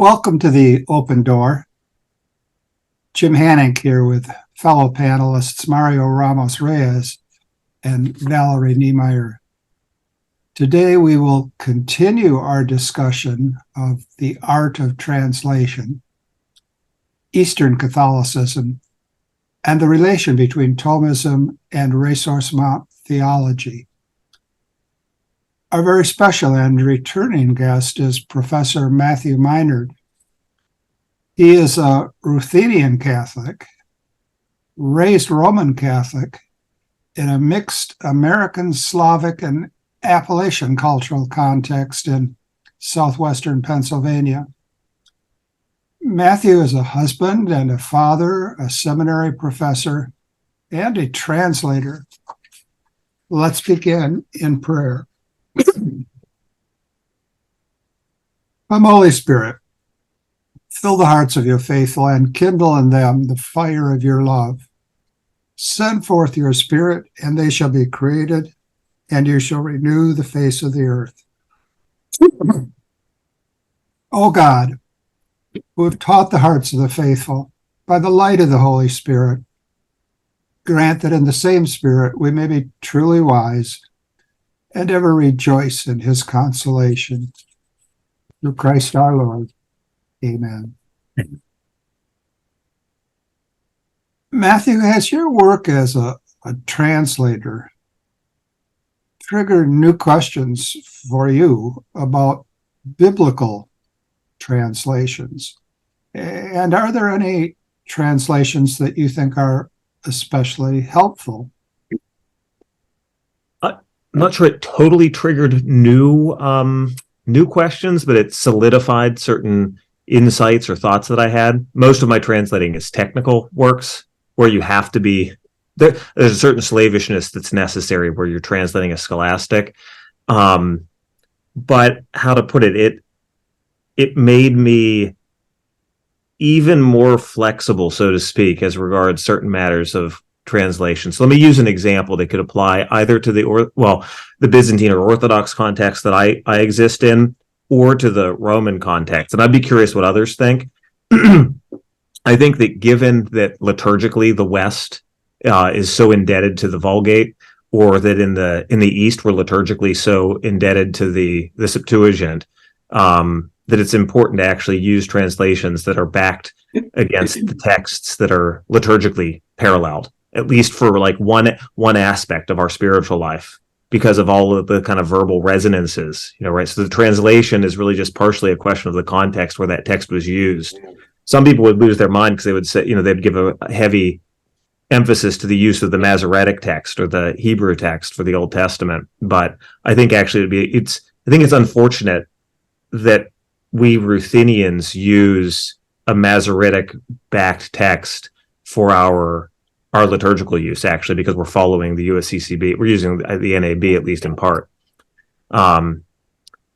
Welcome to the Open Door. Jim Hanink here with fellow panelists Mario Ramos-Reyes and Valerie Niemeyer. Today we will continue our discussion of the art of translation, Eastern Catholicism, and the relation between Thomism and Ressourcement Theology. Our very special and returning guest is Professor Matthew Meinert. He is a Ruthenian Catholic, raised Roman Catholic in a mixed American-Slavic and Appalachian cultural context in Southwestern Pennsylvania. Matthew is a husband and a father, a seminary professor, and a translator. Let's begin in prayer. Come, Holy Spirit, fill the hearts of your faithful and kindle in them the fire of your love. Send forth your Spirit, and they shall be created, and you shall renew the face of the earth. O God, who have taught the hearts of the faithful by the light of the Holy Spirit, grant that in the same Spirit we may be truly wise and ever rejoice in his consolation. Through Christ our Lord. Amen. Matthew, has your work as a translator triggered new questions for you about biblical translations? And are there any translations that you think are especially helpful? I'm not sure it totally triggered new questions, but it solidified certain insights or thoughts that I had. Most of my translating is technical works where you have to be there's a certain slavishness that's necessary where you're translating a scholastic. But how to put it, it made me even more flexible, so to speak, as regards certain matters of translation. So let me use an example that could apply either to the Byzantine or Orthodox context that I exist in, or to the Roman context. And I'd be curious what others think. I think that given that liturgically the West is so indebted to the Vulgate, or that in the East we're liturgically so indebted to the Septuagint, that it's important to actually use translations that are backed against the texts that are liturgically paralleled, at least for like one aspect of our spiritual life, because of all of the kind of verbal resonances, right? So the translation is really just partially a question of the context where that text was used. Some people would lose their mind because they would say, they'd give a heavy emphasis to the use of the Masoretic text or the Hebrew text for the Old Testament. But I think actually I think it's unfortunate that we Ruthenians use a Masoretic backed text for our liturgical use, actually, because we're following the USCCB. We're using the NAB, at least in part.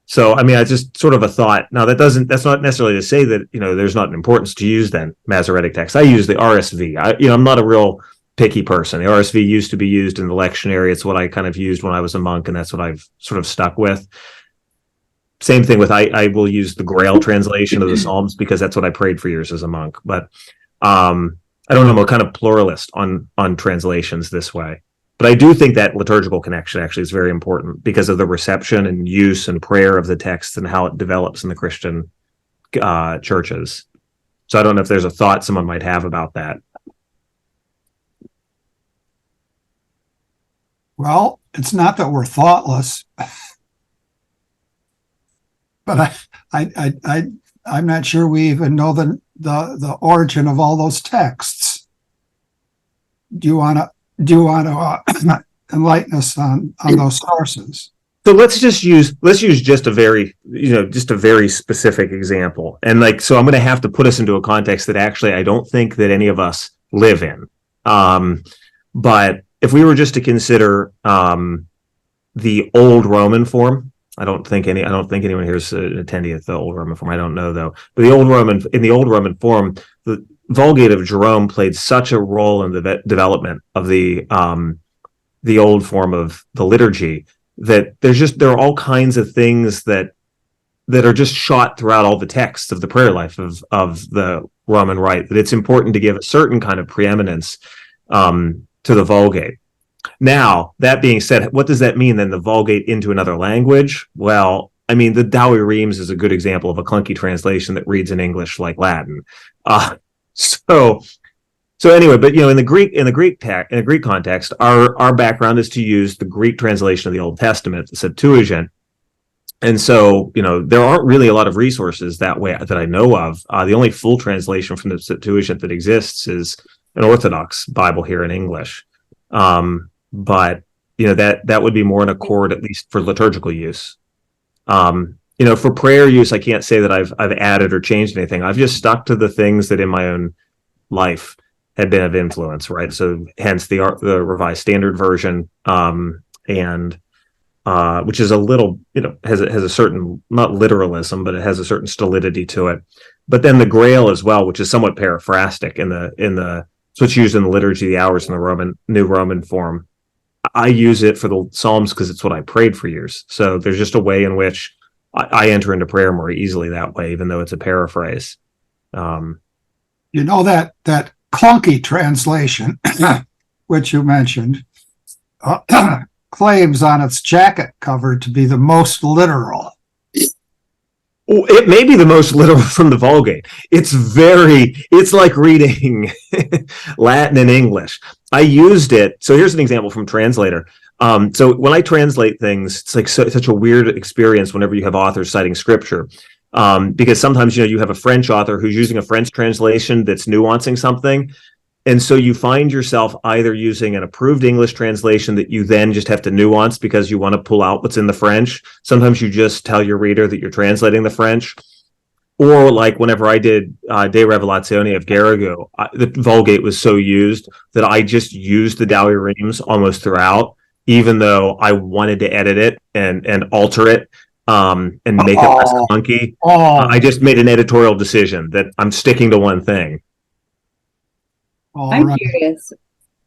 So, I mean, it's just sort of a thought. Now, that's not necessarily to say that, there's not an importance to use then Masoretic text. I use the RSV. I'm not a real picky person. The RSV used to be used in the lectionary. It's what I kind of used when I was a monk, and that's what I've sort of stuck with. Same thing with, I will use the Grail translation of the Psalms because that's what I prayed for years as a monk. But, I don't know, I'm a kind of pluralist on translations this way. But I do think that liturgical connection actually is very important because of the reception and use and prayer of the text and how it develops in the Christian churches. So I don't know if there's a thought someone might have about that. Well, it's not that we're thoughtless, but I'm not sure we even know the origin of all those texts. Do you want to enlighten us on those sources? So let's use just a very specific example, and so I'm going to have to put us into a context that actually I don't think that any of us live in. But if we were just to consider the old Roman form, I don't think anyone here is an attendee at the old Roman form. I don't know though. But in the old Roman form, the Vulgate of Jerome played such a role in the development of the old form of the liturgy that there are all kinds of things that that are just shot throughout all the texts of the prayer life of the Roman Rite, that it's important to give a certain kind of preeminence to the Vulgate. Now, that being said, what does that mean then, the Vulgate into another language? Well, I mean, the Valerie-Reyes is a good example of a clunky translation that reads in English like Latin. So anyway, but in the Greek context, our background is to use the Greek translation of the Old Testament, the Septuagint. And so, there aren't really a lot of resources that way that I know of. The only full translation from the Septuagint that exists is an Orthodox Bible here in English. But that would be more in accord, at least for liturgical use. For prayer use, I can't say that I've added or changed anything. I've just stuck to the things that in my own life had been of influence, right? So hence the Revised Standard Version, and which is a little, has a certain, not literalism, but it has a certain stolidity to it. But then the Grail as well, which is somewhat paraphrastic in the so it's used in the Liturgy of the Hours in the New Roman form. I use it for the Psalms because it's what I prayed for years. So there's just a way in which I enter into prayer more easily that way, even though it's a paraphrase. That clunky translation, which you mentioned, claims on its jacket cover to be the most literal. It may be the most literal from the Vulgate. It's like reading Latin and English. I used it. So here's an example from Translator. So when I translate things, it's like such a weird experience whenever you have authors citing scripture. Because sometimes, you have a French author who's using a French translation that's nuancing something. And so you find yourself either using an approved English translation that you then just have to nuance because you want to pull out what's in the French. Sometimes you just tell your reader that you're translating the French. Or like whenever I did De Revelazione of Garrigou, the Vulgate was so used that I just used the Valerie-Reyes almost throughout, even though I wanted to edit it and alter it and make it less clunky. I just made an editorial decision that I'm sticking to one thing. I'm curious.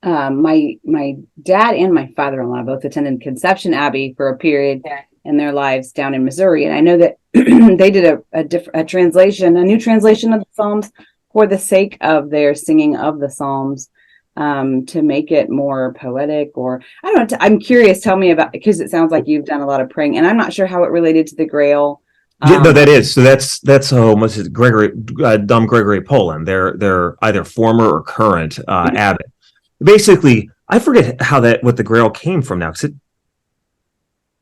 My dad and my father-in-law both attended Conception Abbey for a period in their lives down in Missouri, and I know that they did a translation, a new translation of the Psalms for the sake of their singing of the Psalms, to make it more poetic. Or I don't know. I'm curious. Tell me about, because it sounds like you've done a lot of praying, and I'm not sure how it related to the Grail. No, that is. So that's what's it, Dom Gregory Poland. They're either former or current abbot. Basically, I forget what the Grail came from now, because it's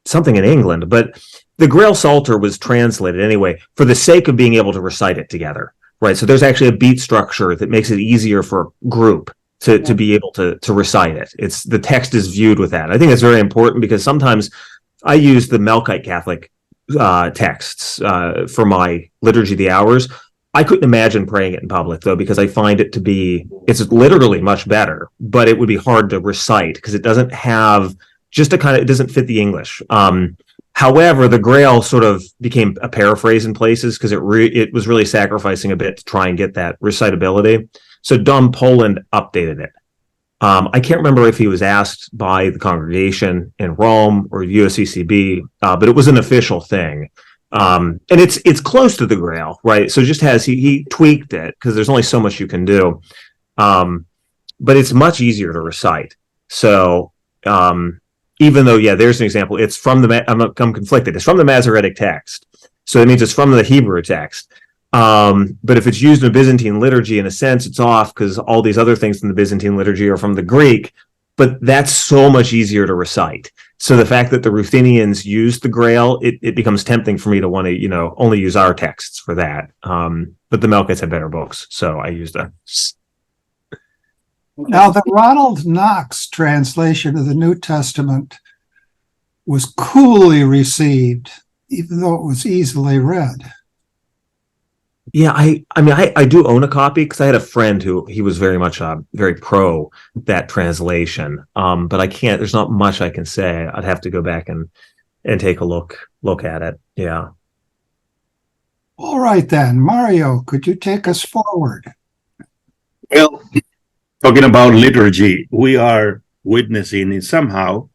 something in England, but the Grail Psalter was translated anyway for the sake of being able to recite it together, right? So there's actually a beat structure that makes it easier for a group to be able to recite it. It's the text is viewed with that. I think it's very important because sometimes I use the Melkite Catholic texts for my Liturgy of the Hours. I couldn't imagine praying it in public though, because I find it to be, it's literally much better, but it would be hard to recite because it doesn't have it doesn't fit the English. However, the Grail sort of became a paraphrase in places because it was really sacrificing a bit to try and get that recitability. So Dom Poland updated it. I can't remember if he was asked by the congregation in Rome or USCCB, but it was an official thing. And it's close to the Grail, right? So he tweaked it because there's only so much you can do. But it's much easier to recite. So even though, there's an example. It's from I'm conflicted. It's from the Masoretic text. So it means it's from the Hebrew text. But if it's used in a Byzantine liturgy, in a sense, it's off because all these other things in the Byzantine liturgy are from the Greek, but that's so much easier to recite. So the fact that the Ruthenians used the Grail, it becomes tempting for me to want to, only use our texts for that. But the Melkites had better books, so I used them. Now, the Ronald Knox translation of the New Testament was coolly received, even though it was easily read. Yeah, I do own a copy because I had a friend who he was very much very pro that translation. But I can't. There's not much I can say. I'd have to go back and take a look at it. Yeah. All right then, Mario, could you take us forward? Well, talking about liturgy, we are witnessing it somehow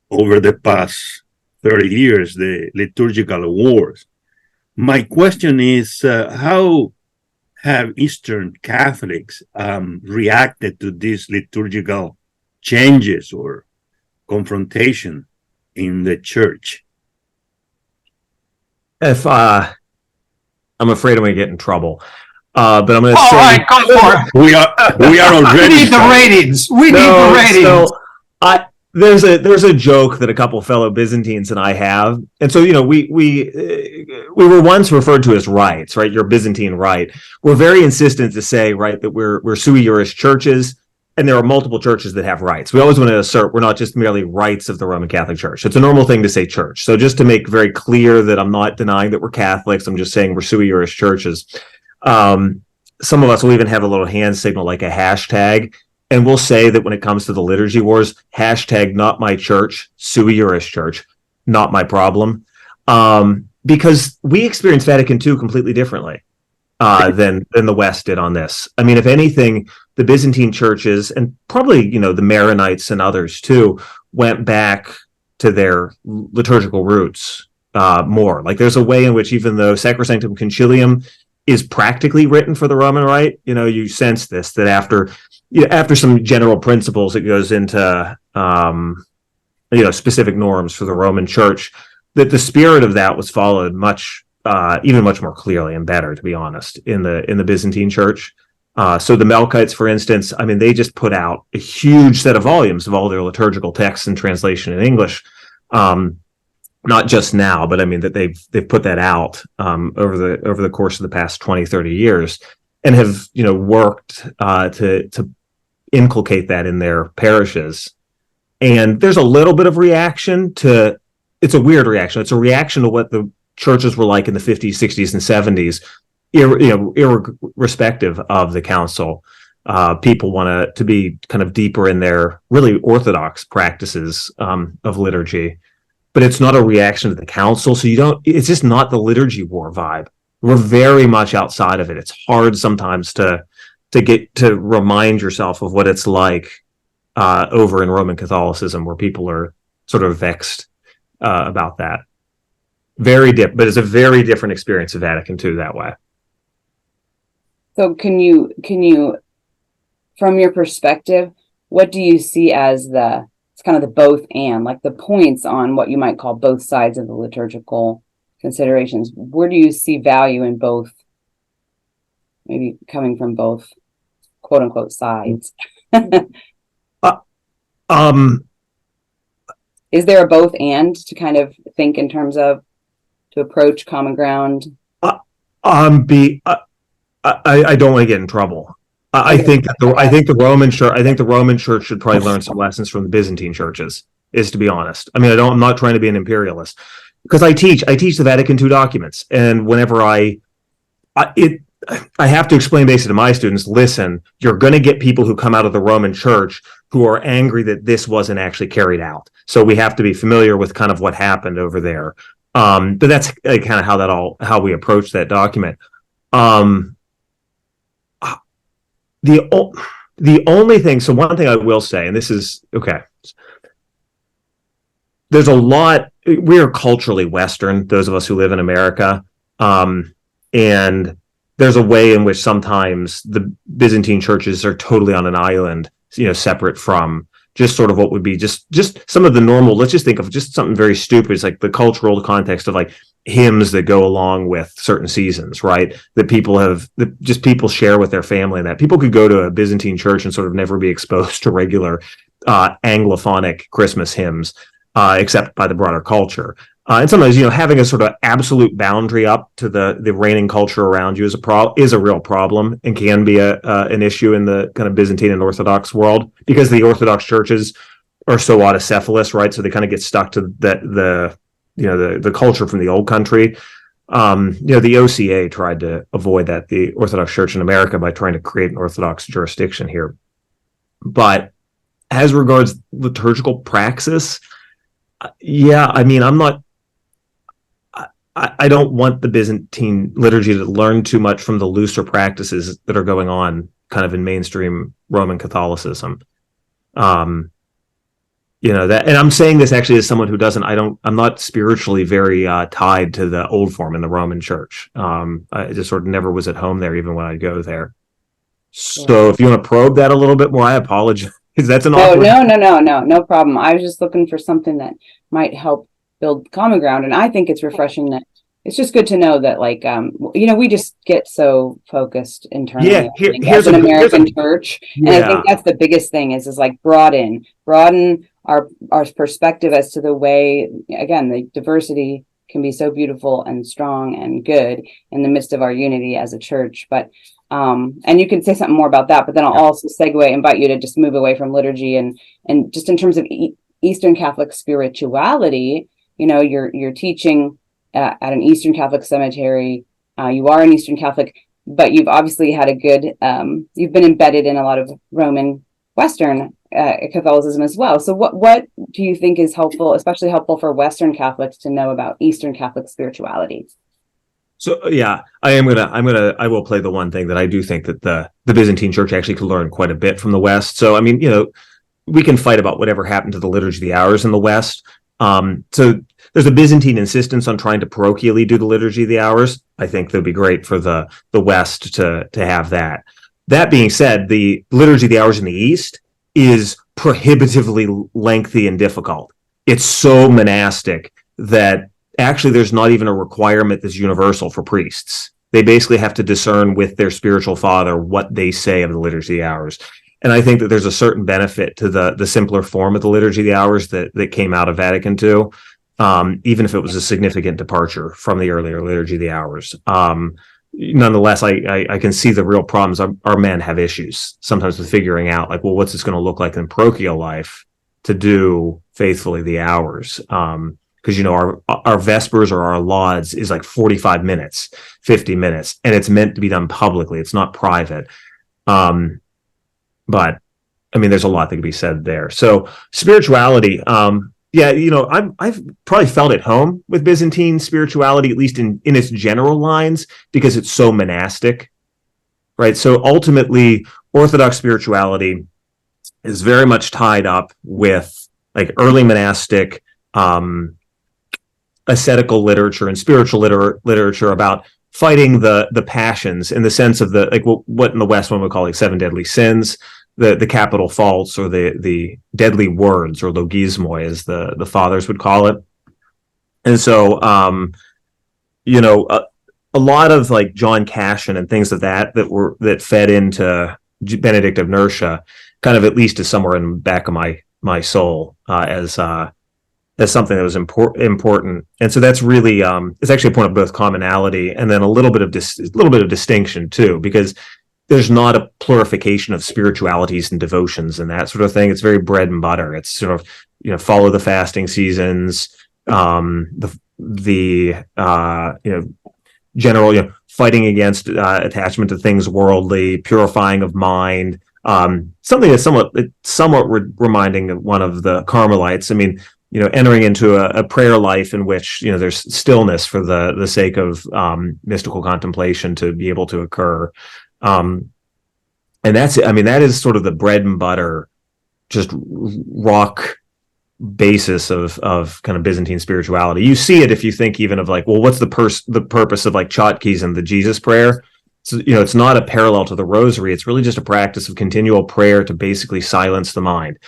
over the past 30 years the liturgical wars My question is, how have Eastern Catholics reacted to these liturgical changes or confrontation in the church? If I'm afraid I'm going to get in trouble, but I'm going to All say, right, go for it. We are We already need the ratings. We need no, the ratings. so there's a joke that a couple fellow Byzantines and I have, and so we were once referred to as rites, right? Your Byzantine rite. We're very insistent to say, right, that we're sui juris churches, and there are multiple churches that have rites. We always want to assert we're not just merely rites of the Roman Catholic Church. It's a normal thing to say church. So just to make very clear that I'm not denying that we're Catholics, I'm just saying we're sui juris churches. Some of us will even have a little hand signal like a hashtag. And we'll say that when it comes to the liturgy wars, hashtag not my church, sui juris church, not my problem. Because we experience Vatican II completely differently than the West did on this. I mean, if anything, the Byzantine churches, and probably, the Maronites and others too, went back to their liturgical roots more. Like there's a way in which, even though Sacrosanctum Concilium is practically written for the Roman Rite, you sense this, that after some general principles, it goes into specific norms for the Roman Church, that the spirit of that was followed even much more clearly and better, to be honest, in the Byzantine Church. So the Melkites, for instance, I mean, they just put out a huge set of volumes of all their liturgical texts and translation in English. Not just now, but I mean that they've put that out over the course of the past 20, 30 years, and have worked to inculcate that in their parishes. And there's a little bit of reaction to, it's a weird reaction. It's a reaction to what the churches were like in the 50s, 60s, and 70s, irrespective of the council. People want to be kind of deeper in their really orthodox practices of liturgy, but it's not a reaction to the council. So it's just not the liturgy war vibe. We're very much outside of it. It's hard sometimes to get to remind yourself of what it's like over in Roman Catholicism, where people are sort of vexed about that. But it's a very different experience of Vatican II that way. So can you, from your perspective, what do you see as it's kind of the both and, like the points on what you might call both sides of the liturgical considerations? Where do you see value in both, maybe coming from both quote unquote sides? Is there a both and to kind of think in terms of to approach common ground? I don't want to get in trouble. I think the Roman Church should probably learn some lessons from the Byzantine churches, is to be honest. I mean, I'm not trying to be an imperialist, because I teach the Vatican II documents, and whenever I have to explain basically to my students, listen, you're going to get people who come out of the Roman Church who are angry that this wasn't actually carried out. So we have to be familiar with kind of what happened over there. But that's kind of how we approach that document. The only thing, so one thing I will say, and this is, okay, there's a lot, we are culturally Western, those of us who live in America, and there's a way in which sometimes the Byzantine churches are totally on an island, separate from just sort of what would be just some of the normal, let's just think of just something very stupid. It's like the cultural context of like hymns that go along with certain seasons, right? That people share with their family, and that people could go to a Byzantine church and sort of never be exposed to regular Anglophonic Christmas hymns, except by the broader culture. And sometimes, having a sort of absolute boundary up to the reigning culture around you is a real problem, and can be an issue in the kind of Byzantine and Orthodox world, because the Orthodox churches are so autocephalous, right? So they kind of get stuck to the culture from the old country. The OCA tried to avoid that, the Orthodox Church in America, by trying to create an Orthodox jurisdiction here. But as regards liturgical praxis, I mean, I don't want the Byzantine liturgy to learn too much from the looser practices that are going on kind of in mainstream Roman Catholicism. that, and I'm saying this actually as someone who I'm not spiritually very tied to the old form in the Roman Church. I just sort of never was at home there, even when I go there. So if you want to probe that a little bit more, I apologize. That's an awkward. No problem. I was just looking for something that might help build common ground, and I think it's refreshing that it's just good to know that, like, we just get so focused internally. Yeah, as an American church, and I think that's the biggest thing is like broaden our perspective as to the way, again, the diversity can be so beautiful and strong and good in the midst of our unity as a church. But and you can say something more about that, but then I'll also invite you to just move away from liturgy and just in terms of Eastern Catholic spirituality. You're teaching at an Eastern Catholic cemetery. You are an Eastern Catholic, but you've obviously had you've been embedded in a lot of Roman Western Catholicism as well. So what do you think is helpful, especially helpful for Western Catholics to know about Eastern Catholic spirituality? So yeah, I will play the one thing that I do think that the Byzantine Church actually could learn quite a bit from the West. So I mean, we can fight about whatever happened to the Liturgy of the Hours in the West. So there's a Byzantine insistence on trying to parochially do the Liturgy of the Hours. I think that'd be great for the West to have that. That being said, the Liturgy of the Hours in the East is prohibitively lengthy and difficult. It's so monastic that actually there's not even a requirement that's universal for priests. They basically have to discern with their spiritual father what they say of the Liturgy of the Hours. And I think that there's a certain benefit to the simpler form of the Liturgy of the Hours that came out of Vatican II, even if it was a significant departure from the earlier Liturgy of the Hours. Nonetheless, I can see the real problems. Our men have issues sometimes with figuring out, like, well, what's this going to look like in parochial life to do faithfully the hours? Because our Vespers or our Lauds is like 45 minutes, 50 minutes, and it's meant to be done publicly. It's not private. But I mean, there's a lot that can be said there. So spirituality, I've probably felt at home with Byzantine spirituality, at least in its general lines, because it's so monastic, right? So ultimately, Orthodox spirituality is very much tied up with like early monastic ascetical literature and spiritual literature about fighting the passions in the sense of what in the West one would call like seven deadly sins, the capital faults, or the deadly words, or logismoi, as the fathers would call it. And so, a lot of like John Cassian and things of that fed into Benedict of Nursia, kind of at least is somewhere in the back of my soul as something that was important. And so that's really it's actually a point of both commonality and then a little bit of distinction too, because there's not a plurification of spiritualities and devotions and that sort of thing. It's very bread and butter. It's sort of, follow the fasting seasons, general, fighting against attachment to things worldly, purifying of mind, something that's somewhat reminding of one of the Carmelites. I mean, entering into a prayer life in which, there's stillness for the sake of mystical contemplation to be able to occur. And that's it. I mean, that is sort of the bread and butter, just rock basis of kind of Byzantine spirituality. You see it if you think even of like, well, what's the purpose of like Chotkeys and the Jesus prayer? So, it's not a parallel to the rosary. It's really just a practice of continual prayer to basically silence the mind,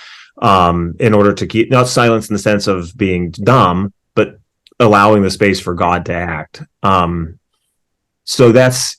in order to keep, not silence in the sense of being dumb, but allowing the space for God to act. So that's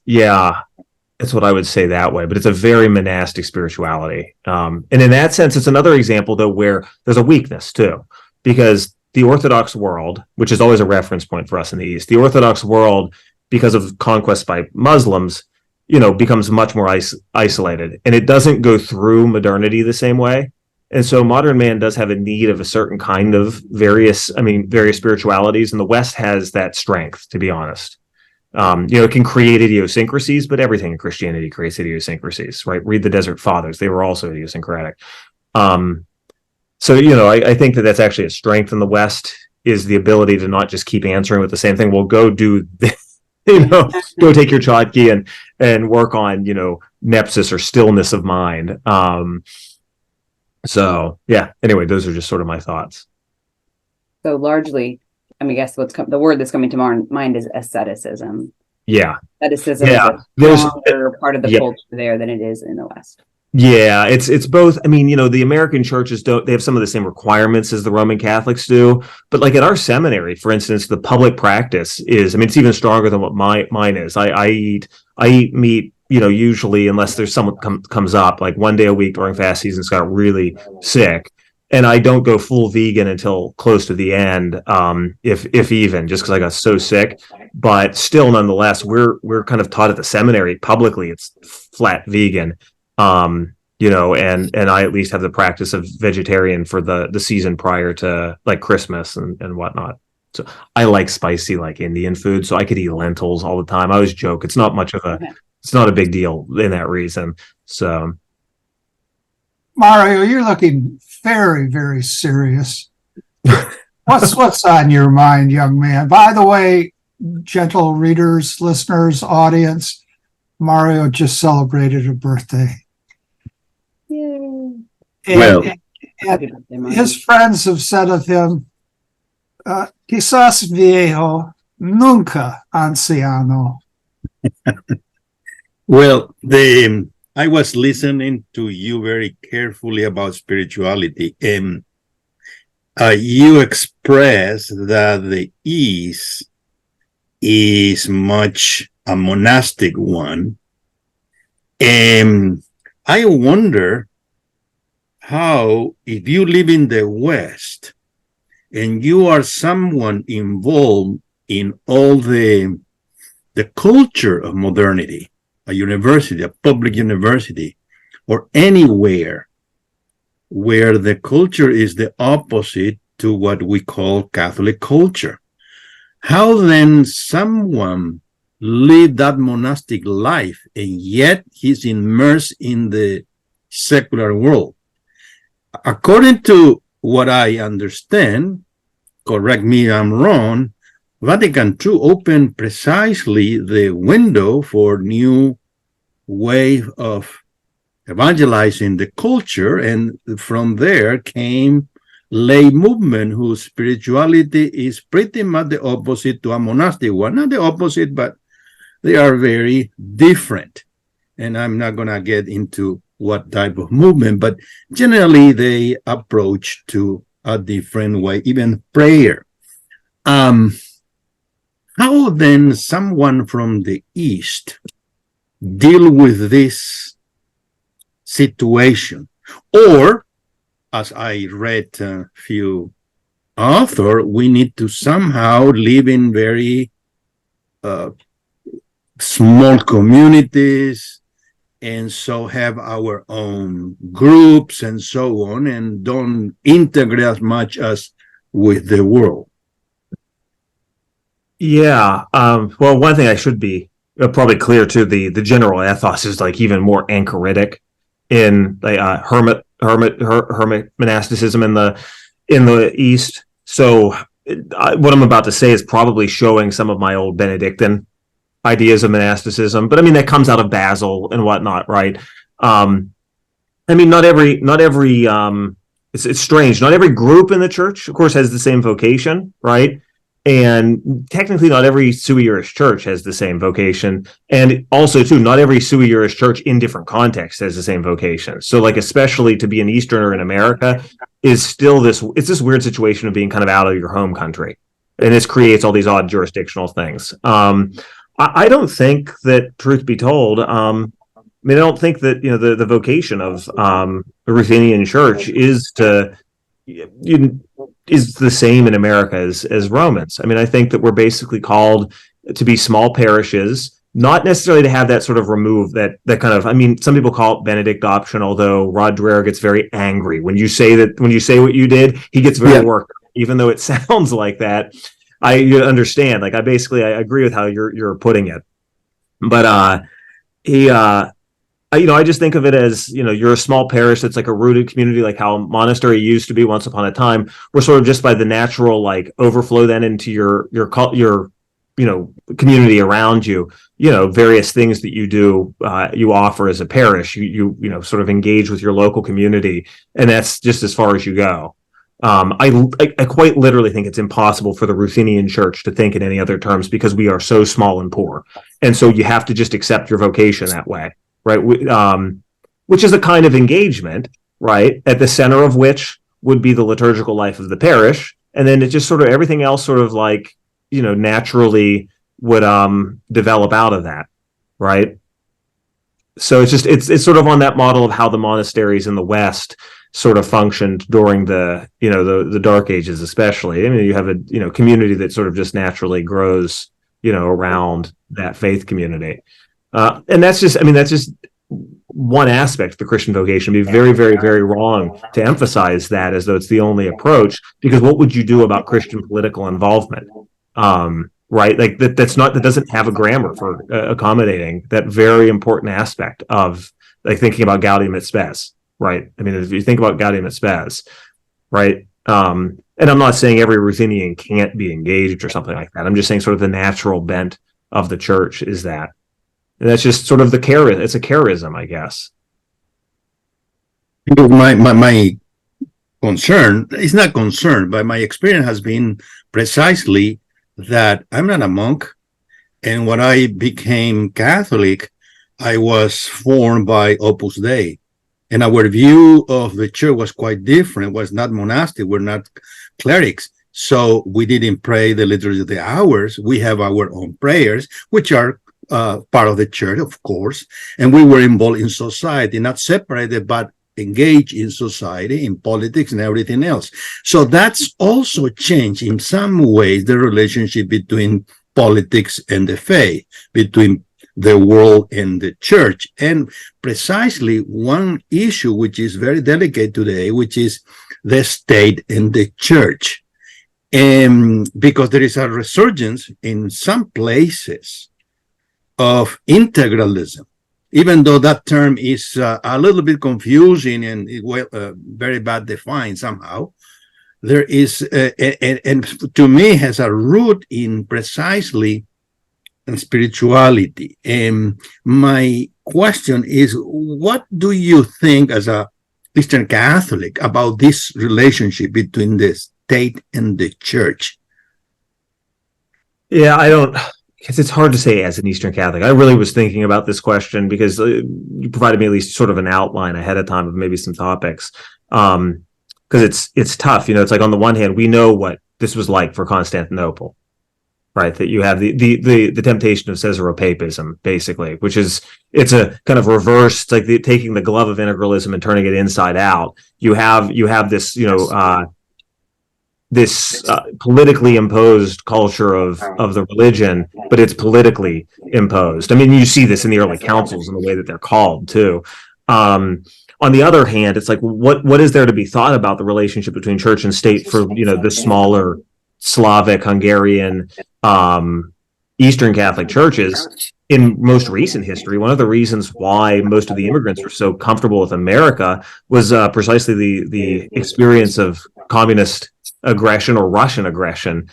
what I would say that way, but it's a very monastic spirituality. And in that sense, it's another example though, where there's a weakness too, because the Orthodox world, which is always a reference point for us in the East, the Orthodox world, because of conquest by Muslims, becomes much more isolated, and it doesn't go through modernity the same way. And so modern man does have a need of a certain kind of various spiritualities, and the West has that strength, to be honest. It can create idiosyncrasies, but everything in Christianity creates idiosyncrasies, right? Read the Desert Fathers. They were also idiosyncratic. So, I think that that's actually a strength in the West, is the ability to not just keep answering with the same thing. Well, go do this, go take your So yeah, anyway, those are just sort of my thoughts. So largely, I mean, I guess the word that's coming to mind is asceticism. Yeah. Asceticism Yeah. is a stronger part of the Yeah. culture there than it is in the West. Yeah, it's both. I mean, the American churches they have some of the same requirements as the Roman Catholics do, but like at our seminary, for instance, the public practice is, I mean, it's even stronger than what mine is. I eat meat, usually unless there's someone comes up like one day a week during fast seasons, got really sick. And I don't go full vegan until close to the end, if even, just because I got so sick. But still, nonetheless, we're kind of taught at the seminary publicly it's flat vegan. And I at least have the practice of vegetarian for the season prior to like Christmas and whatnot. So I like spicy, like Indian food. So I could eat lentils all the time. I always joke. It's not a big deal in that reason. So Mario, you're looking very, very serious. What's on your mind, young man? By the way, gentle readers, listeners, audience, Mario just celebrated a birthday. Yay. And his friends have said of him, quizás viejo, nunca anciano. Well, I was listening to you very carefully about spirituality, and you express that the East is much a monastic one. And I wonder how, if you live in the West and you are someone involved in all the culture of modernity, a university, a public university, or anywhere where the culture is the opposite to what we call Catholic culture, how then someone live that monastic life and yet he's immersed in the secular world? According to what I understand, correct me if I'm wrong, Vatican II opened precisely the window for new way of evangelizing the culture, and from there came lay movement whose spirituality is pretty much the opposite to a monastic one. Not the opposite, but they are very different. And I'm not going to get into what type of movement, but generally they approach to a different way, even prayer. How then someone from the East deal with this situation? Or, as I read a few authors, we need to somehow live in very small communities, and so have our own groups and so on, and don't integrate as much as with the world. yeah, well, one thing I should be probably clear to the general ethos is like even more anchoritic in the hermit monasticism in the East. So what I'm about to say is probably showing some of my old Benedictine ideas of monasticism, but I mean that comes out of Basil and whatnot, right? I mean, not every it's strange. Not every group in the church, of course, has the same vocation, right? And technically, not every sui juris church has the same vocation, and also too, not every sui juris church in different contexts has the same vocation. So, like, especially to be an Easterner in America is still this weird situation of being kind of out of your home country, and this creates all these odd jurisdictional things. I don't think that, truth be told, I don't think that the vocation of the Ruthenian Church is the same in America as Romans. I mean, I think that we're basically called to be small parishes, not necessarily to have that sort of remove that kind of. I mean, some people call it Benedict option, although Rod Dreher gets very angry when you say what you did. He gets very worked, even though it sounds like that. You understand, like I agree with how you're putting it, but I just think of it as, you're a small parish that's like a rooted community, like how a monastery used to be once upon a time. We're sort of just by the natural like overflow then into your community around you, various things that you do, you offer as a parish, you sort of engage with your local community, and that's just as far as you go. I quite literally think it's impossible for the Ruthenian Church to think in any other terms, because we are so small and poor, and so you have to just accept your vocation that way, right? Which is a kind of engagement, right, at the center of which would be the liturgical life of the parish, and then it just sort of everything else sort of like naturally would develop out of that, right? So it's sort of on that model of how the monasteries in the West sort of functioned during the the Dark Ages, especially. I mean, you have a community that sort of just naturally grows around that faith community, and that's just one aspect of the Christian vocation. It'd be very, very, very wrong to emphasize that as though it's the only approach, because what would you do about Christian political involvement? Right? Like that doesn't have a grammar for accommodating that very important aspect of like thinking about Gaudium et Spes, right? I mean, if you think about Gaudium et Spes, right? And I'm not saying every Ruthenian can't be engaged or something like that. I'm just saying sort of the natural bent of the church is that. And that's just sort of it's a charism, I guess. My concern is not concern, but my experience has been precisely that I'm not a monk. And when I became Catholic, I was formed by Opus Dei. And our view of the church was quite different. It was not monastic. We're not clerics. So we didn't pray the liturgy of the hours. We have our own prayers, which are part of the church, of course. And we were involved in society, not separated, but engaged in society, in politics and everything else. So that's also changed in some ways the relationship between politics and the faith, between the world and the church. And precisely one issue which is very delicate today, which is the state and the church. Because there is a resurgence in some places of integralism, even though that term is a little bit confusing and very bad defined somehow. There is, and to me, has a root in precisely spirituality. And my question is, what do you think as a Eastern Catholic about this relationship between the state and the church? Yeah, because it's hard to say as an Eastern Catholic. I really was thinking about this question because you provided me at least sort of an outline ahead of time of maybe some topics. Because it's tough, it's like on the one hand, we know what this was like for Constantinople, right? That you have the temptation of Caesaropapism, basically, which is, it's a kind of reverse, it's like taking the glove of integralism and turning it inside out. You have this, this politically imposed culture of the religion, but it's politically imposed. I mean, you see this in the early councils in the way that they're called too. On the other hand, it's like, what is there to be thought about the relationship between church and state for the smaller Slavic, Hungarian, Eastern Catholic churches? In most recent history, one of the reasons why most of the immigrants were so comfortable with America was precisely the experience of communist aggression or Russian aggression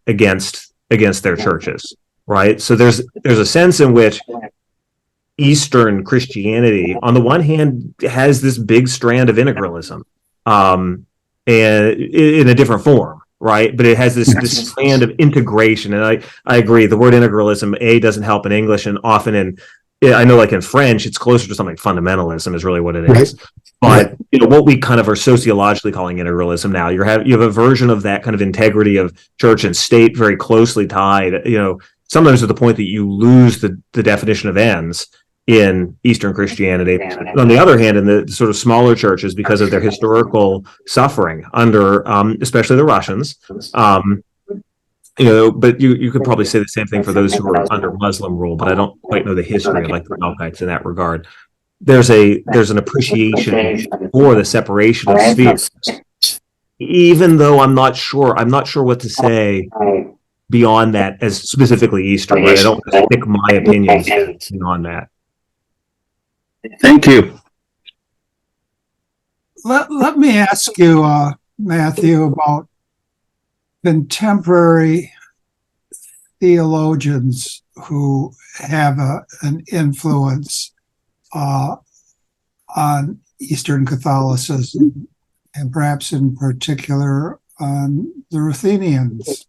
against their churches, right? So there's a sense in which Eastern Christianity, on the one hand, has this big strand of integralism, and in a different form, right? But it has this strand of integration, and I agree. The word integralism doesn't help in English, and often I know, like in French, it's closer to something like fundamentalism is really what it is. Right. But what we kind of are sociologically calling integralism now, you have a version of that kind of integrity of church and state very closely tied. Sometimes to the point that you lose the definition of ends in Eastern Christianity. But on the other hand, in the sort of smaller churches, because of their historical suffering under, especially the Russians, but you could probably say the same thing for those who are under Muslim rule, but I don't quite know the history of like the Melkites in that regard. There's an appreciation for the separation of spheres, even though I'm not sure what to say beyond that as specifically Eastern. Right? I don't stick my opinions beyond that. Thank you. Let me ask you, Matthew, about contemporary theologians who have an influence on Eastern Catholicism, and perhaps in particular on the Ruthenians?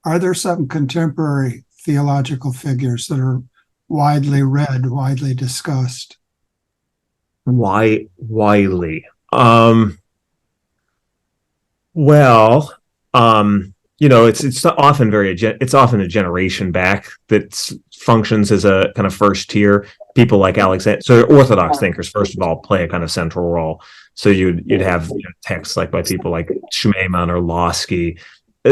Are there some contemporary theological figures that are widely read, widely discussed? Widely. It's often it's often a generation back that functions as a kind of first tier. People like Alexander, so Orthodox thinkers, first of all, play a kind of central role. So you'd have texts like by people like Schmemann or Losky,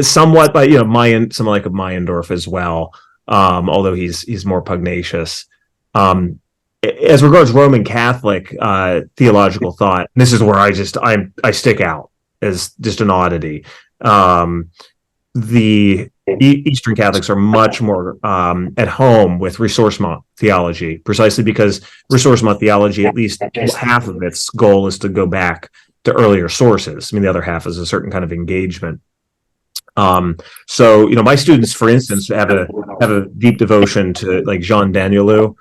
somewhat by Mayen, someone like Meyendorff as well. Although he's more pugnacious. As regards Roman Catholic theological thought, this is where I stick out as just an oddity. The Eastern Catholics are much more at home with Ressourcement theology, precisely because Ressourcement theology, at least half of its goal is to go back to earlier sources. I mean, the other half is a certain kind of engagement. So my students, for instance, have a deep devotion to like Jean Danielou,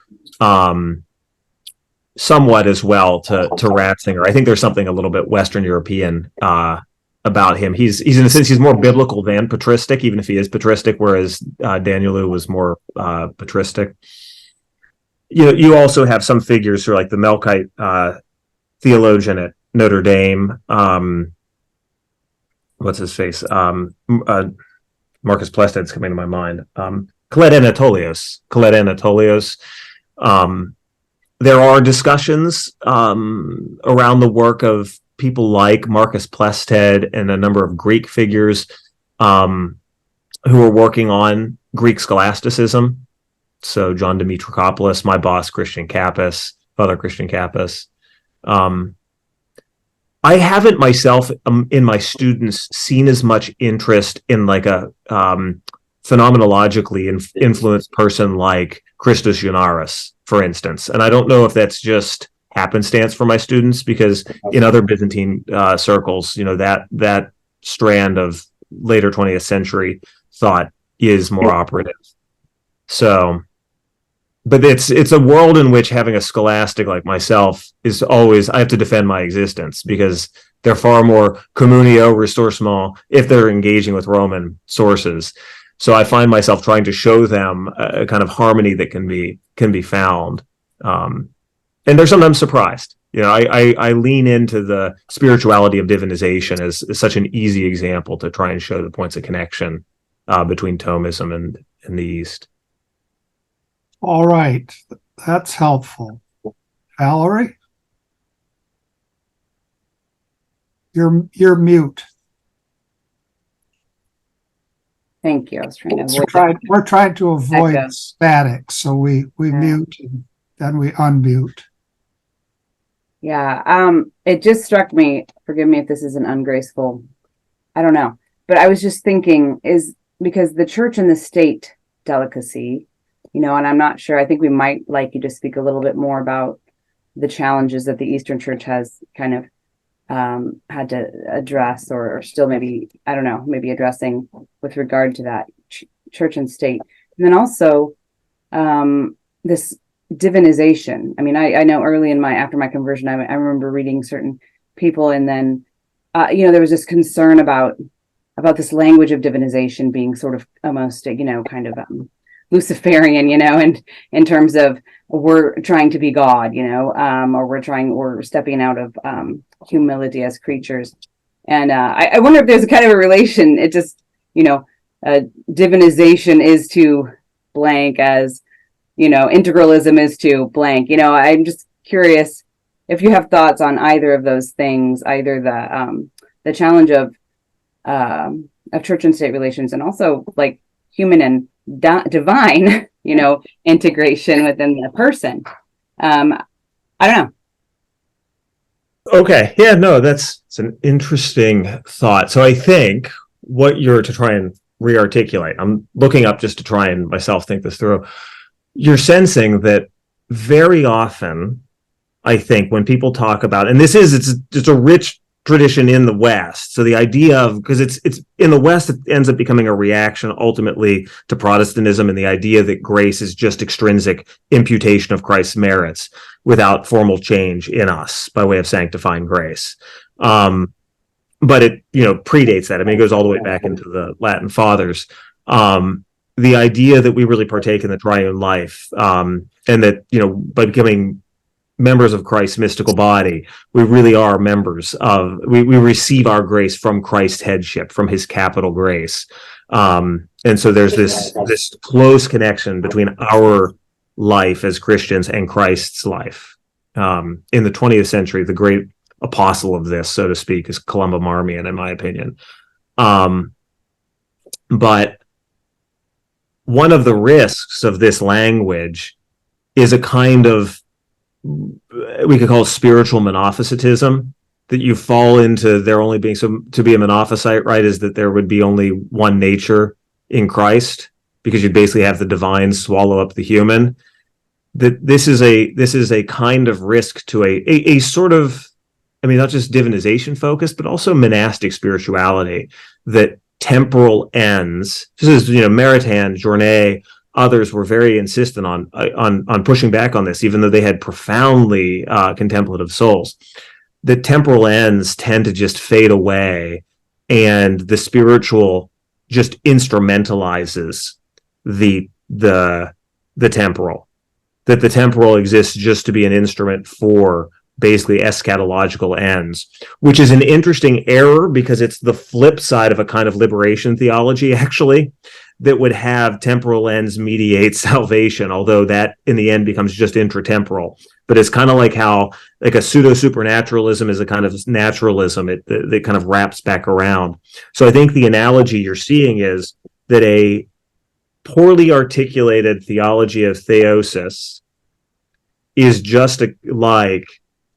somewhat as well to Ratzinger. I think there's something a little bit Western European about him. He's in a sense he's more biblical than patristic, even if he is patristic, whereas Danielou was more patristic. You also have some figures who are like the Melkite theologian at Notre Dame. What's his face? Marcus Plested's coming to my mind. Colette Anatolios. There are discussions around the work of people like Marcus Plested and a number of Greek figures who are working on Greek scholasticism. So John Dimitrakopoulos, my boss, Father Christian Kappas. I haven't myself in my students seen as much interest in like a phenomenologically influenced person like Christos Ionaris, for instance. And I don't know if that's just happenstance for my students, because in other Byzantine circles, that strand of later 20th century thought is more operative. So, but it's a world in which having a scholastic like myself is always, I have to defend my existence, because they're far more communio, ressourcement, if they're engaging with Roman sources. So I find myself trying to show them a kind of harmony that can be found. And they're sometimes surprised. I lean into the spirituality of divinization as such an easy example to try and show the points of connection between Thomism and the East. All right. That's helpful. Valerie? You're mute. Thank you. I was trying to avoid We're trying to avoid echo. static, so we mute and then we unmute. Yeah. It just struck me, forgive me if this is an ungraceful, I don't know, but I was just thinking is because the church and the state delicacy, and I'm not sure, I think we might like you to speak a little bit more about the challenges that the Eastern Church has kind of had to address or still maybe, I don't know, maybe addressing with regard to that church and state. And then also this divinization. I mean, I know early after my conversion, I remember reading certain people, and then, there was this concern about this language of divinization being sort of almost, kind of Luciferian, and in terms of we're trying to be God, or we're stepping out of humility as creatures. And I wonder if there's a kind of a relation. It just, divinization is to blank as, integralism is to blank. I'm just curious if you have thoughts on either of those things, either the challenge of church and state relations, and also like human and divine, integration within the person. I don't know. Okay. Yeah, no, it's an interesting thought. So I think what you're to try and re-articulate, I'm looking up just to try and myself think this through. You're sensing that very often, I think, when people talk about, and it's a rich tradition in the West. So the idea of, because it's in the West, it ends up becoming a reaction ultimately to Protestantism and the idea that grace is just extrinsic imputation of Christ's merits without formal change in us by way of sanctifying grace. But it, predates that. I mean, it goes all the way back into the Latin Fathers. The idea that we really partake in the triune life, and that, by becoming members of Christ's mystical body, we really are members of, we receive our grace from Christ's headship, from his capital grace. And so there's this close connection between our life as Christians and Christ's life. In the 20th century, the great apostle of this, so to speak, is Columba Marmion, in my opinion. But one of the risks of this language is a kind of, we could call it spiritual monophysitism, that you fall into there only being, so to be a monophysite, right, is that there would be only one nature in Christ, because you basically have the divine swallow up the human. That this is a kind of risk to a sort of, I mean, not just divinization focused, but also monastic spirituality, that temporal ends, this is, Maritain, Journet, others were very insistent on pushing back on this, even though they had profoundly contemplative souls. The temporal ends tend to just fade away, and the spiritual just instrumentalizes the temporal. That the temporal exists just to be an instrument for basically eschatological ends, which is an interesting error, because it's the flip side of a kind of liberation theology, actually, that would have temporal ends mediate salvation, although that in the end becomes just intratemporal. But it's kind of like how, like, a pseudo-supernaturalism is a kind of naturalism. It kind of wraps back around. So I think the analogy you're seeing is that a poorly articulated theology of theosis is just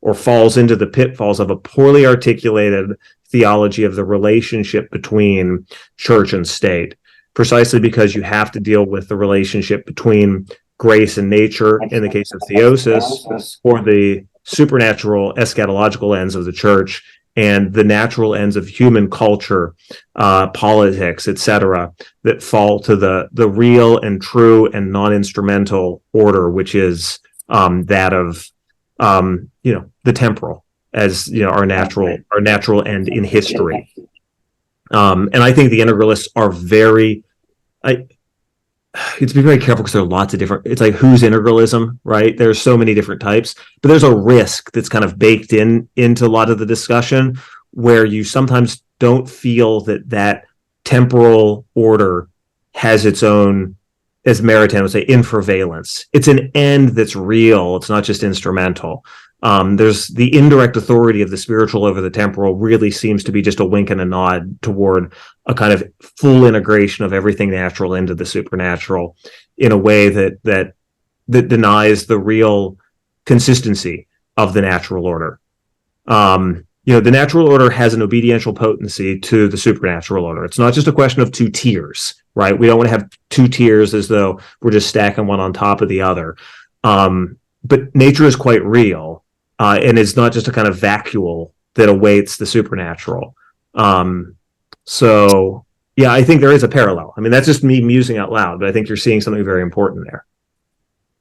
or falls into the pitfalls of a poorly articulated theology of the relationship between church and state, precisely because you have to deal with the relationship between grace and nature in the case of theosis, or the supernatural eschatological ends of the church, and the natural ends of human culture, politics, etc., that fall to the real and true and non-instrumental order, which is that of the temporal, as our natural end in history. And I think the integralists are you have to be very careful, because there are lots of different, it's like, who's integralism, right? There's so many different types, but there's a risk that's kind of baked into a lot of the discussion, where you sometimes don't feel that temporal order has its own, as Maritain would say, infravalence. It's an end that's real. It's not just instrumental. There's the indirect authority of the spiritual over the temporal really seems to be just a wink and a nod toward a kind of full integration of everything natural into the supernatural, in a way that denies the real consistency of the natural order. The natural order has an obediential potency to the supernatural order. It's not just a question of two tiers, right? We don't want to have two tiers as though we're just stacking one on top of the other. But nature is quite real, and it's not just a kind of vacuole that awaits the supernatural. So, yeah, I think there is a parallel. I mean, that's just me musing out loud, but I think you're seeing something very important there.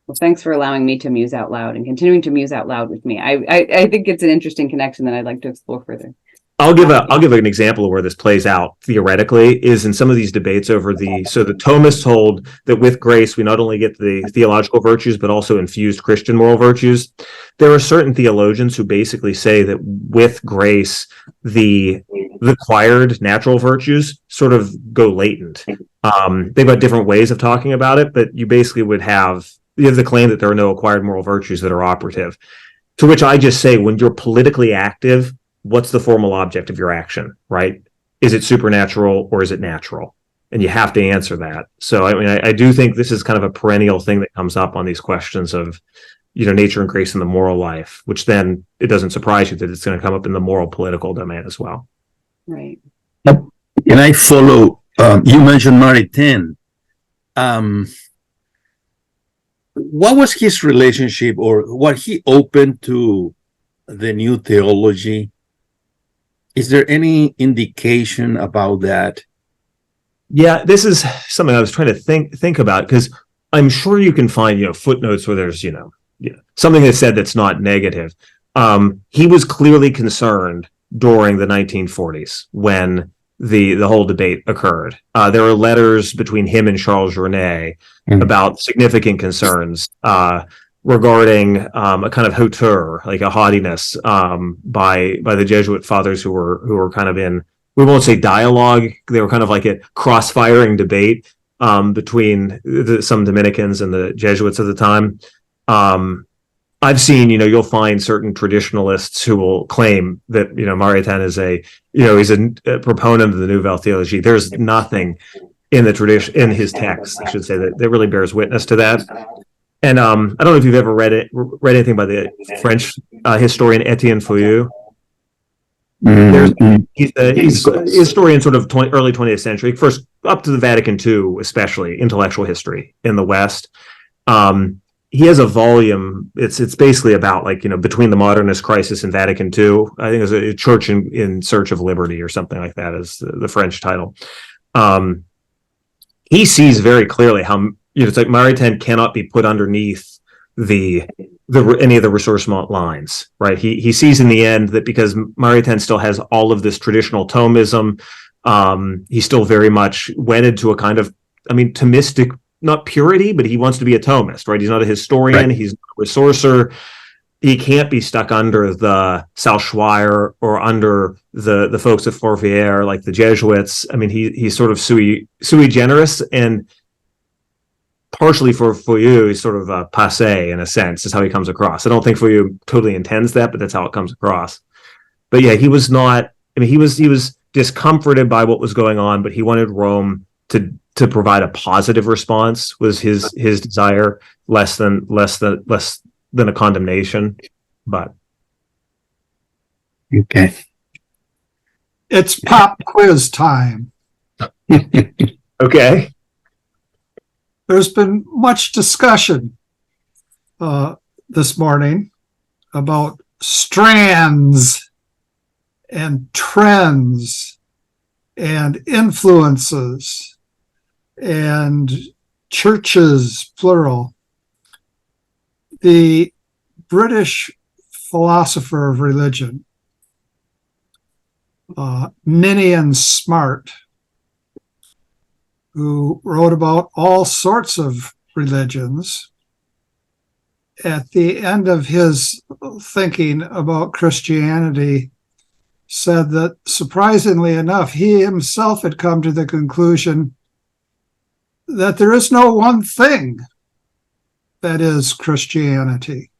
Well, thanks for allowing me to muse out loud and continuing to muse out loud with me. I think it's an interesting connection that I'd like to explore further. I'll give an example of where this plays out theoretically, is in some of these debates over so the Thomists hold that with grace we not only get the theological virtues but also infused Christian moral virtues. There are certain theologians who basically say that with grace the acquired natural virtues sort of go latent. They've got different ways of talking about it, but you basically you have the claim that there are no acquired moral virtues that are operative. To which I just say, when you're politically active, what's the formal object of your action, right? Is it supernatural or is it natural? And you have to answer that. So, I mean, I do think this is kind of a perennial thing that comes up on these questions of, nature and grace in the moral life, which then it doesn't surprise you that it's going to come up in the moral political domain as well. Right. Can I follow? You mentioned Maritain. What was his relationship, or what he opened to the new theology? Is there any indication about that? Yeah, this is something I was trying to think about, because I'm sure you can find, footnotes where there's, something that's said that's not negative. He was clearly concerned during the 1940s when the whole debate occurred. There are letters between him and Charles Journet about significant concerns regarding a kind of hauteur, like a haughtiness, by the Jesuit fathers who were kind of in, we won't say dialogue, they were kind of like a cross-firing debate between some Dominicans and the Jesuits of the time. I've seen, you'll find certain traditionalists who will claim that, Maritain is he's a proponent of the Nouvelle Theology. There's nothing in the tradition, in his text, I should say, that really bears witness to that. And I don't know if you've ever read anything by the French historian Etienne Fouillou. He's a historian sort of early 20th century, first up to the Vatican II, especially intellectual history in the West. He has a volume. It's basically about between the modernist crisis and Vatican II. I think it's a Church in Search of Liberty or something like that is the French title. He sees very clearly how it's like Maritain cannot be put underneath any of the Ressourcement lines, right? He sees in the end that because Maritain still has all of this traditional Thomism, he's still very much wedded to a kind of, Thomistic, not purity, but he wants to be a Thomist, right? He's not a historian, right. He's not a resourcer. He can't be stuck under the Salchoir or under the folks at Fourvière, like the Jesuits. He's sort of sui generis, and partially for Fouillou, he's sort of passé in a sense, is how he comes across. I don't think Fouillou totally intends that, but that's how it comes across. But yeah, he was not, he was discomforted by what was going on, but he wanted Rome to provide a positive response, was his desire, less than a condemnation. But okay, it's pop quiz time. Okay. There's been much discussion this morning about strands and trends and influences and churches, plural. The British philosopher of religion, Ninian Smart, who wrote about all sorts of religions, at the end of his thinking about Christianity, said that, surprisingly enough, he himself had come to the conclusion that there is no one thing that is Christianity.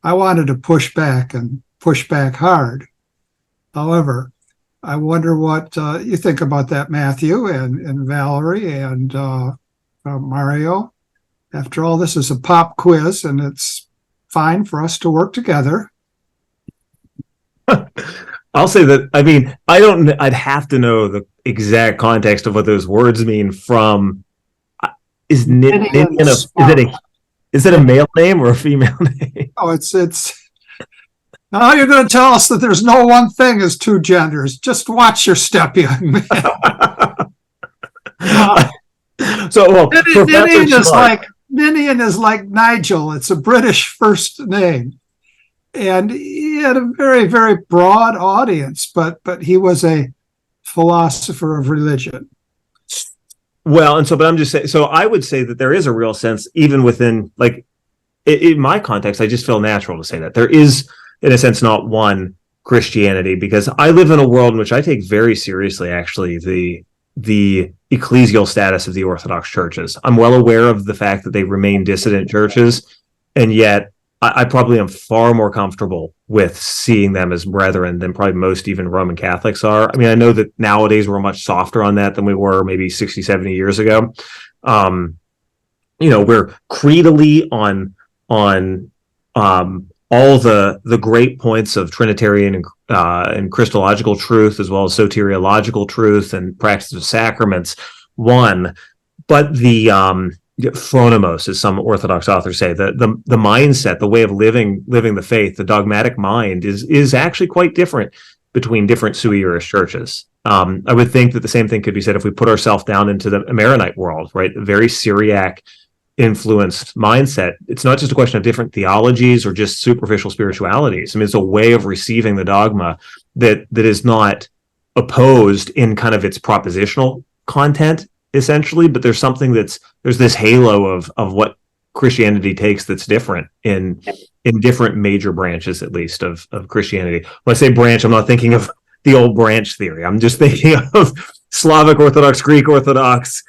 I wanted to push back hard. However, I wonder what you think about that, Matthew and Valerie and Mario. After all, this is a pop quiz, and it's fine for us to work together. I'll say that, I'd have to know the exact context of what those words mean from, is that a male name or a female name? Oh, it's now you're going to tell us that there's no one thing as two genders. Just watch your step, young man. Ninian is like Nigel. It's a British first name. And he had a very, very broad audience, but he was a philosopher of religion. Well, but I'm just saying, so I would say that there is a real sense, even within, in my context, I just feel natural to say that there is, in a sense, not one Christianity, because I live in a world in which I take very seriously, actually, the ecclesial status of the Orthodox churches. I'm well aware of the fact that they remain dissident churches, and yet I probably am far more comfortable with seeing them as brethren than probably most even Roman Catholics are. I know that nowadays we're much softer on that than we were maybe 60, 70 years ago. We're creedally on all the great points of Trinitarian and Christological truth, as well as soteriological truth and practice of sacraments, but the phronimos, as some Orthodox authors say, the mindset, the way of living the faith, the dogmatic mind is actually quite different between different sui juris churches. I would think that the same thing could be said if we put ourselves down into the Maronite world, right? A very Syriac influenced mindset. It's not just a question of different theologies or just superficial spiritualities. I mean, it's a way of receiving the dogma that is not opposed in kind of its propositional content, essentially, but there's something there's this halo of what Christianity takes that's different in different major branches, at least, of Christianity. When I say branch, I'm not thinking of the old branch theory. I'm just thinking of Slavic Orthodox, Greek Orthodox,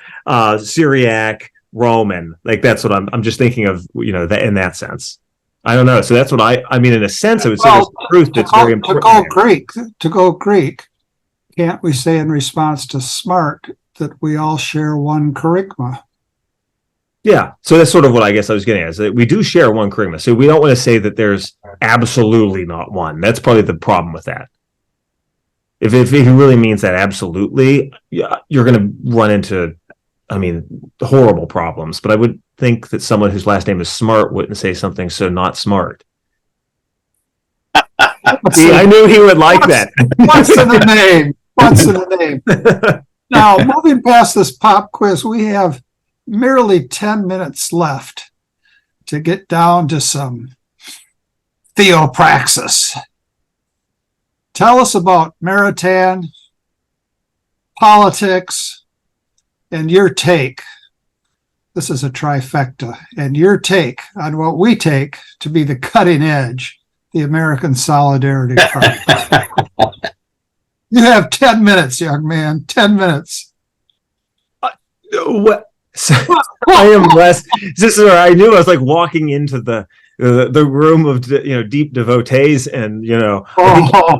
Syriac, Roman. Like, that's what I'm just thinking of, that in that sense. I don't know. So that's what I mean, in a sense, I would say there's truth that's very important. To go Greek, can't we say in response to smart that we all share one kerygma? Yeah, so that's sort of what I guess I was getting at, is that we do share one kerygma. So we don't want to say that there's absolutely not one. That's probably the problem with that. If he really means that absolutely, you're going to run into, horrible problems. But I would think that someone whose last name is Smart wouldn't say something so not smart. See, I knew he would like that. What's in the name? What's in the name? Now, moving past this pop quiz, we have merely 10 minutes left to get down to some theopraxis. Tell us about Maritain, politics, and your take. This is a trifecta, and your take on what we take to be the cutting edge, the American Solidarity Party. You have 10 minutes, young man. 10 minutes. What? So, I am less. This is where I knew I was like walking into the room of deep devotees, and I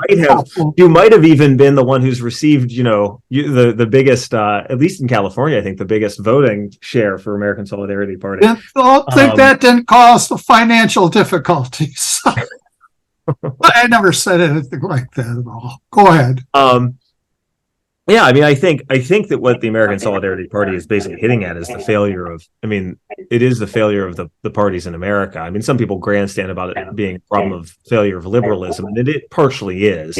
think you might have even been the one who's received the biggest, at least in California, I think the biggest voting share for American Solidarity Party. I think that didn't cause the financial difficulties. I never said anything like that at all. Go ahead. Yeah, I think that what the American Solidarity Party is basically hitting at is the failure of, it is the failure of the parties in America. Some people grandstand about it being a problem of failure of liberalism, and it partially is.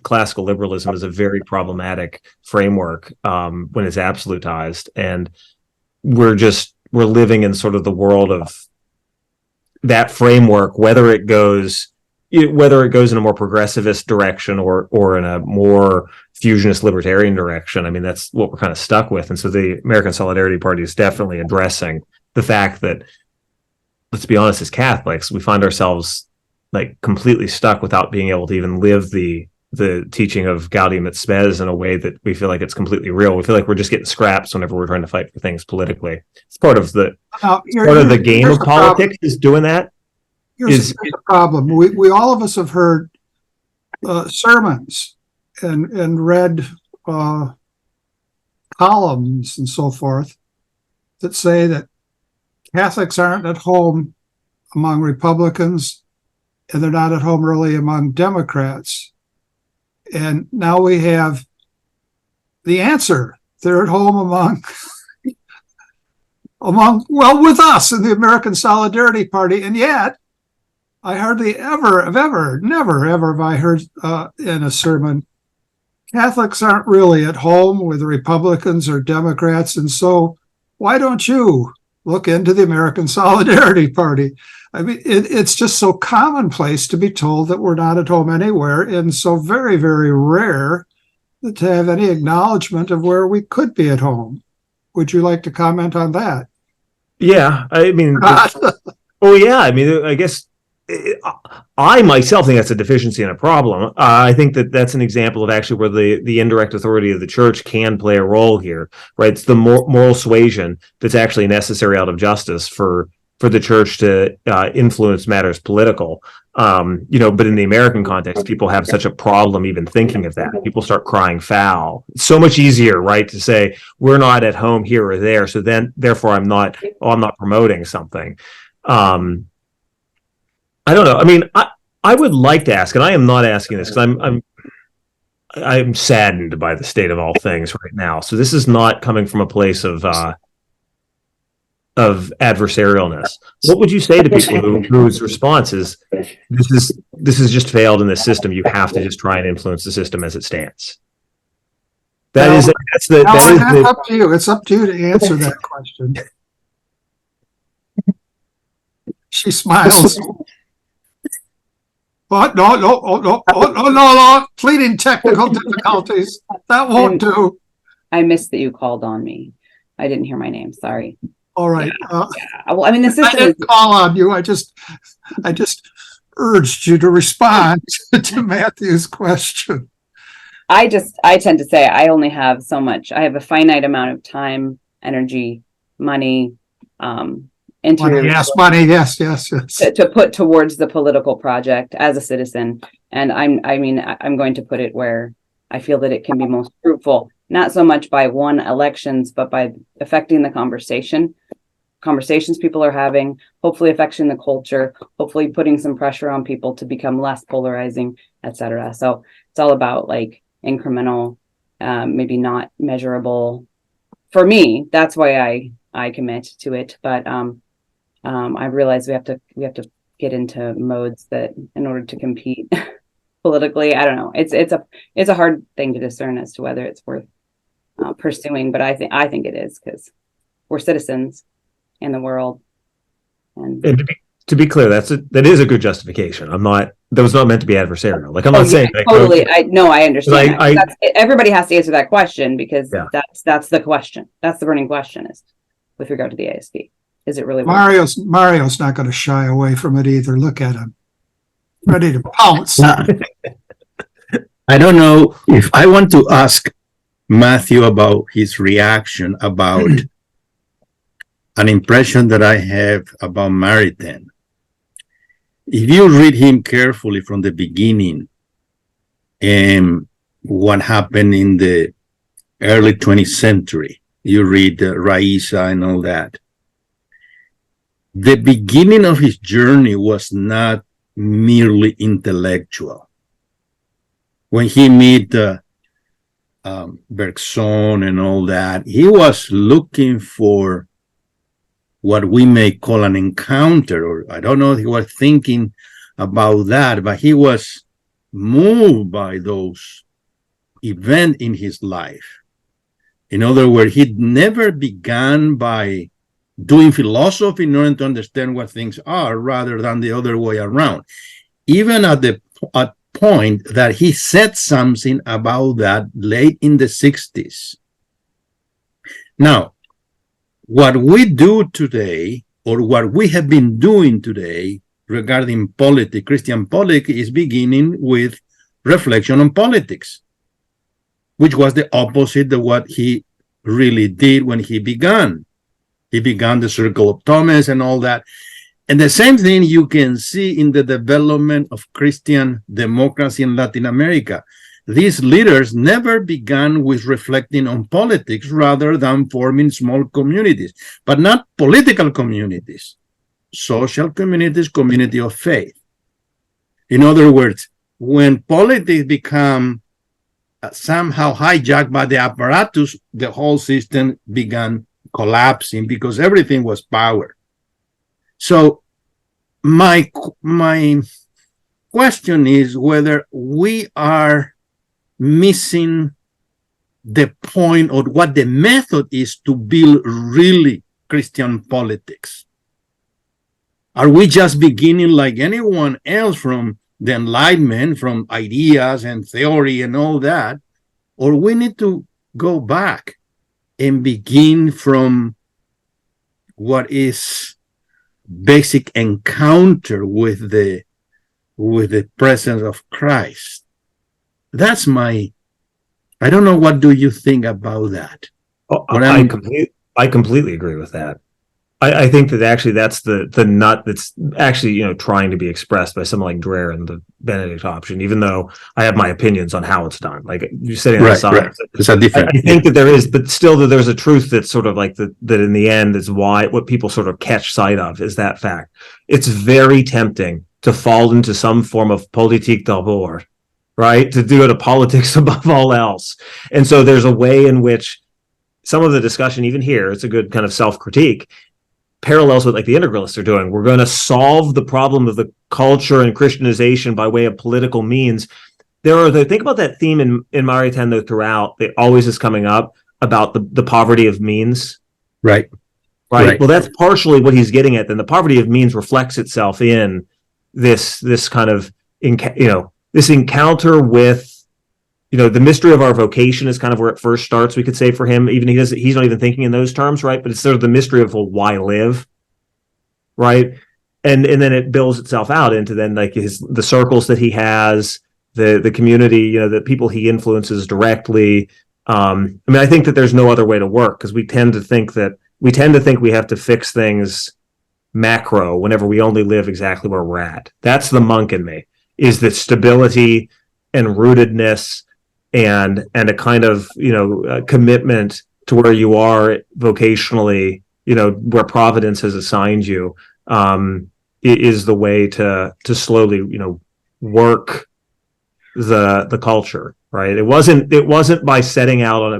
Classical liberalism is a very problematic framework when it's absolutized, and we're living in sort of the world of that framework, whether it goes in a more progressivist direction or in a more fusionist libertarian direction. That's what we're kind of stuck with. And so the American Solidarity Party is definitely addressing the fact that, let's be honest, as Catholics, we find ourselves like completely stuck without being able to even live the teaching of Gaudium et Spes in a way that we feel like it's completely real. We feel like we're just getting scraps whenever we're trying to fight for things politically. It's part of the game of politics is doing that. Here's the problem. We all of us have heard sermons and read columns and so forth that say that Catholics aren't at home among Republicans, and they're not at home really among Democrats. And now we have the answer. They're at home with us in the American Solidarity Party. And yet, I hardly never have I heard in a sermon, Catholics aren't really at home with Republicans or Democrats. And so why don't you look into the American Solidarity Party? It's just so commonplace to be told that we're not at home anywhere, and so very, very rare to have any acknowledgement of where we could be at home. Would you like to comment on that? Yeah, I guess I myself think that's a deficiency and a problem. I think that's an example of actually where the indirect authority of the church can play a role here, right? It's the moral suasion that's actually necessary out of justice for the church to influence matters political. But in the American context, people have such a problem even thinking of that. People start crying foul. It's so much easier, right, to say we're not at home here or there, so then therefore I'm not promoting something. I don't know. I would like to ask, and I am not asking this because I'm saddened by the state of all things right now. So this is not coming from a place of adversarialness. What would you say to people whose response is this is just failed in this system? You have to just try and influence the system as it stands. That's up to you. It's up to you to answer that question. She smiles. But no, pleading technical difficulties. That won't do. I missed that you called on me. I didn't hear my name. Sorry. All right. Yeah. Well, I mean, the system I didn't call on you. I just urged you to respond to Matthew's question. I tend to say I only have so much. I have a finite amount of time, energy, money, money. Yes. To put towards the political project as a citizen. And I'm going to put it where I feel that it can be most fruitful, not so much by won elections, but by affecting the conversations people are having, hopefully affecting the culture, hopefully putting some pressure on people to become less polarizing, etc. So it's all about like incremental, maybe not measurable. For me, that's why I commit to it. But I realize we have to get into modes that in order to compete politically, I don't know. It's a hard thing to discern as to whether it's worth pursuing. But I think it is, because we're citizens in the world. And to be clear, that is a good justification. That was not meant to be adversarial. Like, I'm not saying totally. I understand. Everybody has to answer that question, because that's the question. That's the burning question, is with regard to the ASP. Is it really Mario's not going to shy away from it either. Look at him, ready to pounce. I don't know if I want to ask Matthew about his reaction about an impression that I have about Maritain. If you read him carefully from the beginning and what happened in the early 20th century, you read Raisa and all that. The beginning of his journey was not merely intellectual. When he met Bergson and all that, he was looking for what we may call an encounter, or I don't know if he was thinking about that, but he was moved by those events in his life. In other words, he never began by doing philosophy in order to understand what things are, rather than the other way around. Even at the point that he said something about that late in the 60s. Now, what we do today, or what we have been doing today regarding politics, Christian politics, is beginning with reflection on politics, which was the opposite of what he really did when he began. He began the Circle of Thomas and all that. And the same thing you can see in the development of Christian democracy in Latin America. These leaders never began with reflecting on politics, rather than forming small communities, but not political communities, social communities, community of faith. In other words, when politics become somehow hijacked by the apparatus, the whole system began collapsing, because everything was power. So my question is whether we are missing the point, or what the method is to build really Christian politics. Are we just beginning like anyone else from the Enlightenment, from ideas and theory and all that, or we need to go back and begin from what is basic encounter with the presence of Christ? That's I don't know, what do you think about that? I completely agree with that. I think that actually that's the nut that's actually, trying to be expressed by someone like Dreher and the Benedict option, even though I have my opinions on how it's done. Like, you're sitting on the side. Right. It's a different. I think that there is, but still that there's a truth that's sort of like that in the end is what people sort of catch sight of is that fact. It's very tempting to fall into some form of politique d'abord, right? To do it a politics above all else. And so there's a way in which some of the discussion, even here, it's a good kind of self-critique, parallels with like the integralists are doing. We're going to solve the problem of the culture and Christianization by way of political means. Think about that theme in Mare Tendo throughout. It always is coming up about the poverty of means. Right. Right. Well, that's partially what he's getting at. Then the poverty of means reflects itself in this kind of, this encounter with, the mystery of our vocation is kind of where it first starts, we could say, for him. Even he's not even thinking in those terms, right? But it's sort of the mystery of, well, why live, right? And then it builds itself out into then like the circles that he has, the community, the people he influences directly. I think that there's no other way to work, because we tend to think we have to fix things macro whenever we only live exactly where we're at. That's the monk in me, is that stability and rootedness and a kind of, commitment to where you are vocationally, where Providence has assigned you, is the way to slowly, work the culture, right? It wasn't by setting out on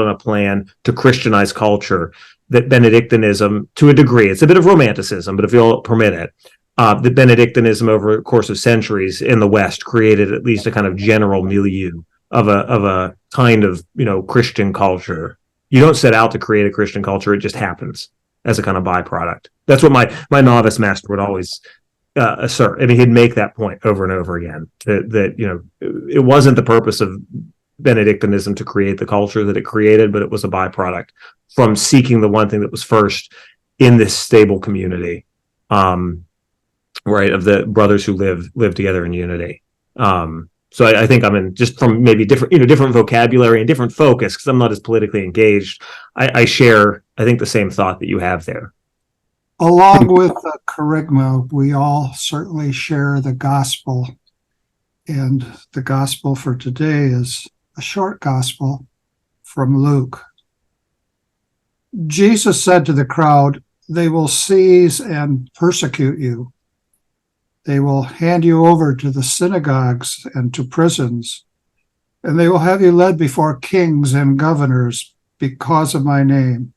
a plan to Christianize culture that Benedictinism, to a degree, it's a bit of romanticism, but if you'll permit it, that Benedictinism over the course of centuries in the West created at least a kind of general milieu of a kind of, Christian culture. You don't set out to create a Christian culture; it just happens as a kind of byproduct. That's what my novice master would always assert. He'd make that point over and over again, that it wasn't the purpose of Benedictinism to create the culture that it created, but it was a byproduct from seeking the one thing that was first in this stable community, right, of the brothers who live together in unity. So I think I'm in, just from maybe different vocabulary and different focus, because I'm not as politically engaged. I share, I think, the same thought that you have there. Along with the charisma, we all certainly share the gospel. And the gospel for today is a short gospel from Luke. Jesus said to the crowd, "They will seize and persecute you. They will hand you over to the synagogues and to prisons, and they will have you led before kings and governors because of my name.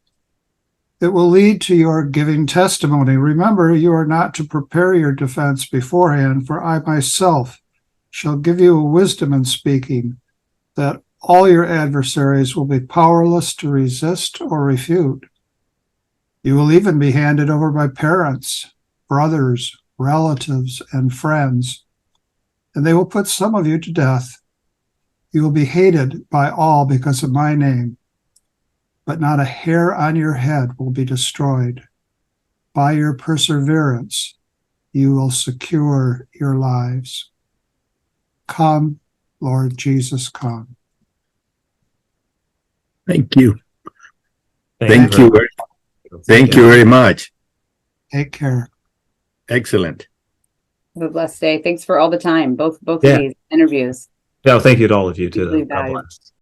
It will lead to your giving testimony. Remember, you are not to prepare your defense beforehand, for I myself shall give you a wisdom in speaking, that all your adversaries will be powerless to resist or refute. You will even be handed over by parents, brothers, relatives, and friends, and they will put some of you to death. You will be hated by all because of my name, but not a hair on your head will be destroyed. By your perseverance, you will secure your lives. Come, Lord Jesus, come." Thank you. Thank you very much. Take care. Excellent. Have a blessed day. Thanks for all the time, both Yeah. of these interviews. No, thank you to all of you too. Deeply God valued. bless.